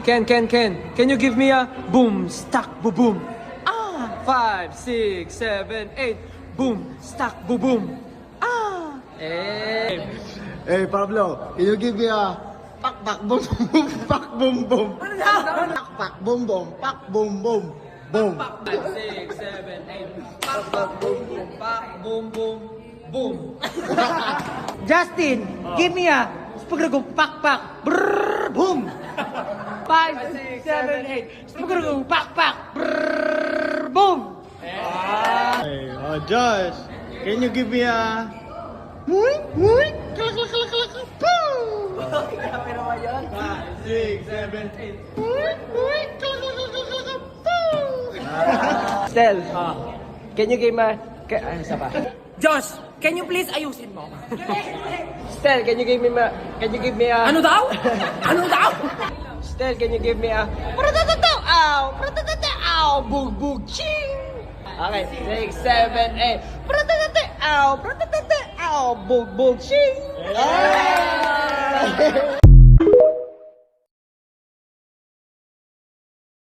Ken, can you give me a boom, stack, boom, boom? Ah, 5, 6, 7, 8. Boom, stack, boom, boom. Ah, eh. Hey Pablo, can you give me a pak pak boom boom pak boom boom? Pak pak boom boom pak boom boom boom. 5, 6, 7, 8. Pak, pak, boom, boom, pak, boom, boom, boom. Justin, give me a spaghetti pak pak brrr boom. 5, 6, 7, 8. Spaghetti pak pak brrr boom. Hey, Josh, can you give me a muik muik klak klak klak klak boom? 5, 6, 7, 8. Muik muik klak klak klak klak klak boom. Stel, can you give me... isa pa. Josh, can you please ayusin mo? Stel, can you give me a... Ano daw? Ano daw? Stel, can you give me a... Pratatataw, ow! Pratatataw, ow! Bug, bug, ching! Okay, 6, 7, 8. Pratatataw, ow! Pratatataw, ow! Bug, bug, ching!